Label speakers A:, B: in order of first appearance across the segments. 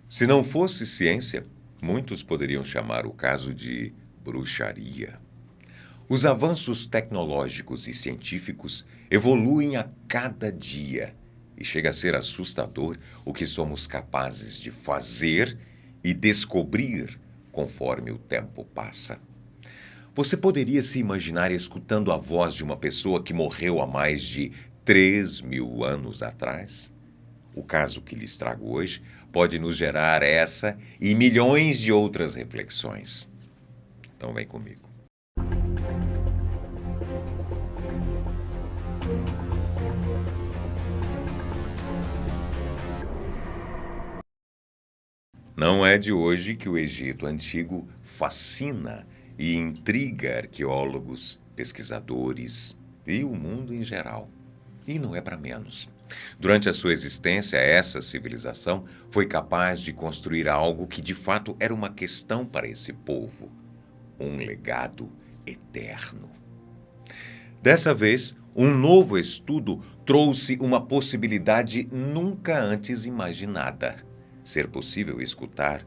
A: Se não fosse ciência, muitos poderiam chamar o caso de bruxaria. Os avanços tecnológicos e científicos evoluem a cada dia e chega a ser assustador o que somos capazes de fazer e descobrir conforme o tempo passa. Você poderia se imaginar escutando a voz de uma pessoa que morreu há mais de 3.000 anos atrás? O caso que lhes trago hoje pode nos gerar essa e milhões de outras reflexões. Então vem comigo. Não é de hoje que o Egito Antigo fascina e intriga arqueólogos, pesquisadores e o mundo em geral. E não é para menos. Durante a sua existência, essa civilização foi capaz de construir algo que de fato era uma questão para esse povo: um legado eterno. Dessa vez, um novo estudo trouxe uma possibilidade nunca antes imaginada: ser possível escutar,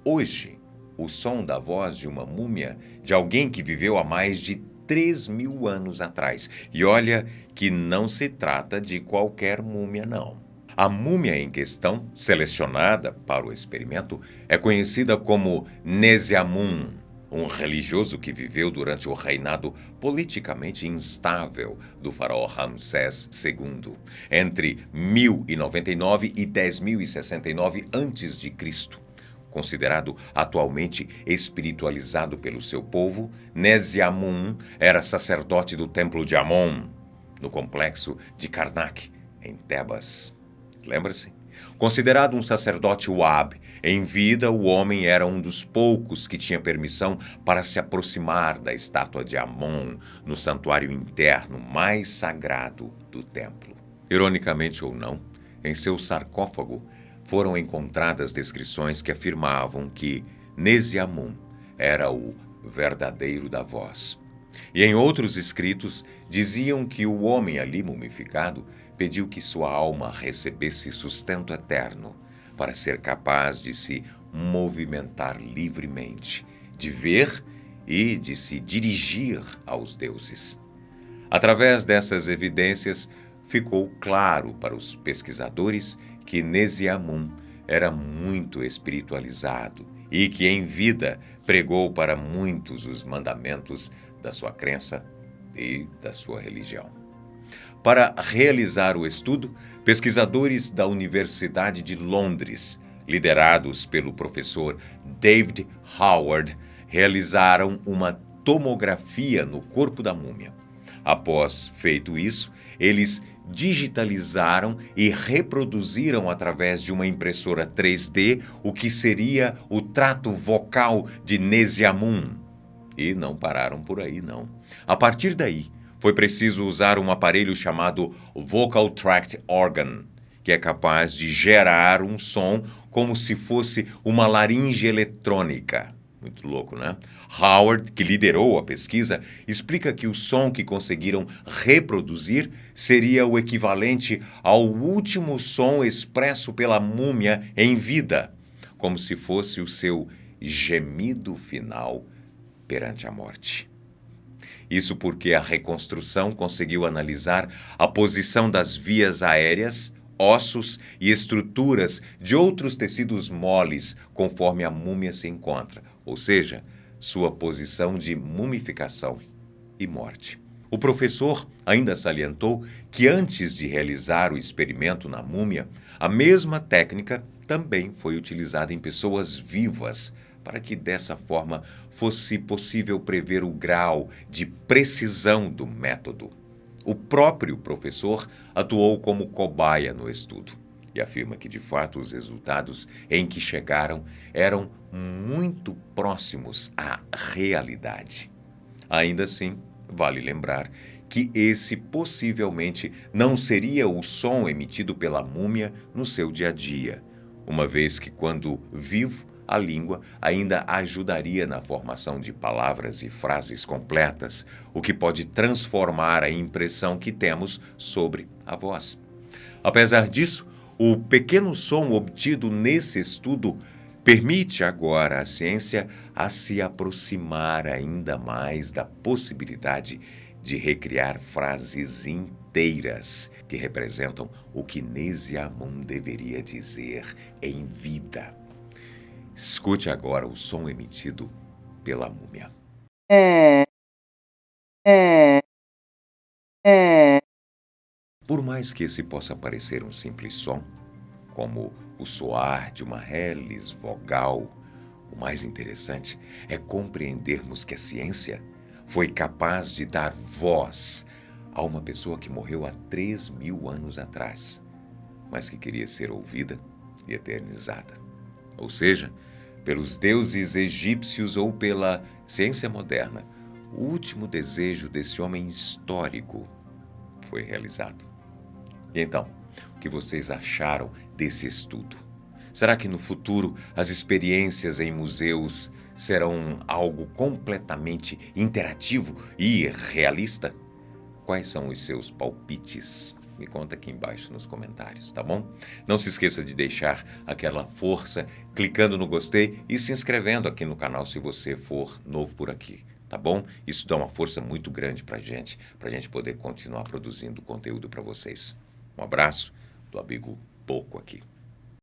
A: hoje, o som da voz de uma múmia de alguém que viveu há mais de 3.000 anos atrás. E olha que não se trata de qualquer múmia, não. A múmia em questão, selecionada para o experimento, é conhecida como Nesiamun, um religioso que viveu durante o reinado politicamente instável do faraó Ramsés II, entre 1099 e 10.069 a.C. Considerado atualmente espiritualizado pelo seu povo, Nesiamun era sacerdote do templo de Amon, no complexo de Karnak, em Tebas. Lembra-se? Considerado um sacerdote Wab, em vida o homem era um dos poucos que tinha permissão para se aproximar da estátua de Amon no santuário interno mais sagrado do templo. Ironicamente ou não, em seu sarcófago foram encontradas descrições que afirmavam que Nesiamun era o verdadeiro da voz. E em outros escritos diziam que o homem ali mumificado pediu que sua alma recebesse sustento eterno para ser capaz de se movimentar livremente, de ver e de se dirigir aos deuses. Através dessas evidências, ficou claro para os pesquisadores que Nesiamun era muito espiritualizado e que, em vida, pregou para muitos os mandamentos da sua crença e da sua religião. Para realizar o estudo, pesquisadores da Universidade de Londres, liderados pelo professor David Howard, realizaram uma tomografia no corpo da múmia. Após feito isso, eles digitalizaram e reproduziram através de uma impressora 3D o que seria o trato vocal de Nesiamun. E não pararam por aí, não. A partir daí, foi preciso usar um aparelho chamado Vocal Tract Organ, que é capaz de gerar um som como se fosse uma laringe eletrônica. Muito louco, né? Howard, que liderou a pesquisa, explica que o som que conseguiram reproduzir seria o equivalente ao último som expresso pela múmia em vida, como se fosse o seu gemido final perante a morte. Isso porque a reconstrução conseguiu analisar a posição das vias aéreas, ossos e estruturas de outros tecidos moles conforme a múmia se encontra, ou seja, sua posição de mumificação e morte. O professor ainda salientou que antes de realizar o experimento na múmia, a mesma técnica também foi utilizada em pessoas vivas, para que dessa forma fosse possível prever o grau de precisão do método. O próprio professor atuou como cobaia no estudo e afirma que, de fato, os resultados em que chegaram eram muito próximos à realidade. Ainda assim, vale lembrar que esse possivelmente não seria o som emitido pela múmia no seu dia a dia, uma vez que, quando vivo, a língua ainda ajudaria na formação de palavras e frases completas, o que pode transformar a impressão que temos sobre a voz. Apesar disso, O pequeno som obtido nesse estudo permite agora à ciência a se aproximar ainda mais da possibilidade de recriar frases inteiras que representam o que Nesiamun deveria dizer em vida. Escute agora o som emitido pela múmia. Por mais que esse possa parecer um simples som, como o soar de uma reles vogal, o mais interessante é compreendermos que a ciência foi capaz de dar voz a uma pessoa que morreu há 3.000 anos atrás, mas que queria ser ouvida e eternizada. Ou seja, pelos deuses egípcios ou pela ciência moderna, o último desejo desse homem histórico foi realizado. E então, o que vocês acharam desse estudo? Será que no futuro as experiências em museus serão algo completamente interativo e realista? Quais são os seus palpites? Me conta aqui embaixo nos comentários, tá bom? Não se esqueça de deixar aquela força clicando no gostei e se inscrevendo aqui no canal se você for novo por aqui, tá bom? Isso dá uma força muito grande pra gente poder continuar produzindo conteúdo para vocês. Um abraço do amigo Poco aqui.